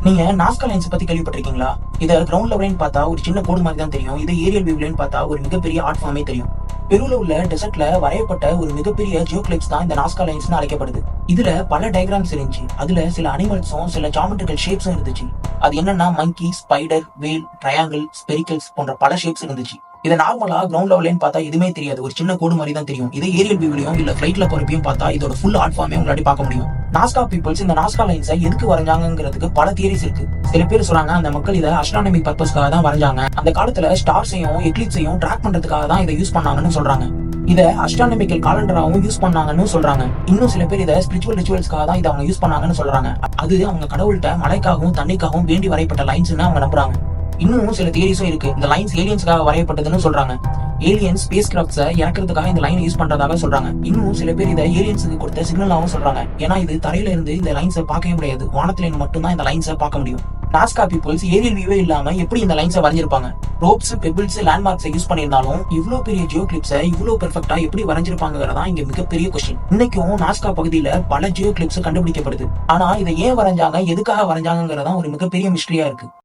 நீங்க நாஸ்கா லைன்ஸ் பத்தி கேள்விப்பட்டிருக்கீங்களா? இத கிரவுண்ட் லெவல்னு பார்த்தா ஒரு சின்ன கோடு மாதிரி தான் தெரியும். இது ஏரியல் வியூலன்னு பார்த்தா ஒரு மிகப்பெரிய ஆர்ட் ஃபார்மே தெரியும். பெருல உள்ள டெசர்ட்ல வரையப்பட்ட ஒரு மிகப்பெரிய ஜியோகிளிப்ஸ் தான் இந்த நாஸ்கா லைன்ஸ்னு அழைக்கப்படுது. இதுல பல டயகிராம்ஸ் இருந்துச்சு. அதுல சில அனிமல்ஸும் சில ஜாமெட்ரிக்கல் ஷேப்ஸும் இருந்துச்சு. அது என்னன்னா மங்கி, ஸ்பைடர், வேல், ட்ரையாங்கிள், ஸ்பெரிக்கல்ஸ் போன்ற பல ஷேப்ஸ் இருந்துச்சு. இதை நார்மலா கிரவுண்ட் லெவல்னு பார்த்தா எதுவுமே தெரியாது. ஒரு சின்ன கோடு மாதிரி தான் தெரியும். இதே ஏரியல் வியூலயும் இல்ல ஃபிளைட்ல போறப்பையும் பார்த்தா இதோட ஃபுல் ஆர்ட் ஃபார்மே உங்களாடி பார்க்க முடியும். நாஸ்கா பீப்புள்ஸ் இந்த நாஸ்கா லைன்ஸை எதுக்கு வரைஞ்சாங்கிறதுக்கு பல தியரிஸ் இருக்கு. சில பேர் சொல்றாங்க அந்த மக்கள் இதை அஸ்ட்ரானமிக் பர்பஸ்க்காக தான் வரைஞ்சாங்க. அந்த காலத்துல ஸ்டார்ஸையும் எக்லிப்ஸையும் ட்ராக் பண்றதுக்காக தான் இதை யூஸ் பண்ணாங்கன்னு சொல்றாங்க. இத அஸ்ட்ரானமிக்கல் காலண்டராவும் யூஸ் பண்ணாங்கன்னு சொல்றாங்க. இன்னும் சில பேர் இதை ஸ்பிரிச்சுவல் ரிச்சுவல்ஸ்க்காக தான் இதை அவங்க யூஸ் பண்ணாங்கன்னு சொல்றாங்க. அது அவங்க கடவுள்கிட்ட மழைக்காகவும் தண்ணிக்காகவும் வேண்டி வரையப்பட்ட லைன்ஸ்னு அவங்க நம்புறாங்க. இன்னும் சில தியரிஸும் இருக்கு. இந்த லைன்ஸ் ஏலியன்ஸ்க்காக வரையப்பட்டதுன்னு சொல்றாங்க. ஏலியன்ஸ் ஸ்பேஸ் கிராஃப்ட்ஸை இறக்கிறதுக்காக இந்த லைனை யூஸ் பண்றதாக சொல்றாங்க. இன்னும் சில பேர் இதை ஏலியன்ஸுக்கு கொடுத்த சிக்னலாகவும் சொல்றாங்க. ஏன்னா இது தரையில இருந்து இந்த லைன்ஸை பார்க்கவே முடியாது. வானத்துல மட்டும்தான் இந்த லைன்ஸை பார்க்க முடியும். நாஸ்கா பீப்புள்ஸ் ஏரியல் வியூவே இல்லாம எப்படி இந்த லைன்ஸை வரைஞ்சிருப்பாங்க? ரோப்ஸ், பெபிள்ஸ், லேண்ட்மார்க்ஸை யூஸ் பண்ணியிருந்தாலும் இவ்வளவு பெரிய ஜியோ கிளிப்ஸை இவ்வளவு பெர்ஃபெக்ட்டா எப்படி வரைஞ்சிருப்பாங்கிறதா இங்க மிகப்பெரிய கொஸ்டின். இன்னைக்கும் நாஸ்கா பகுதியில பல ஜியோ கிளிப்ஸ் கண்டுபிடிக்கப்படுது. ஆனா இதை ஏன் வரைஞ்சாங்க, எதுக்காக வரைஞ்சாங்கிறதா ஒரு மிகப்பெரிய மிஸ்டரியா இருக்கு.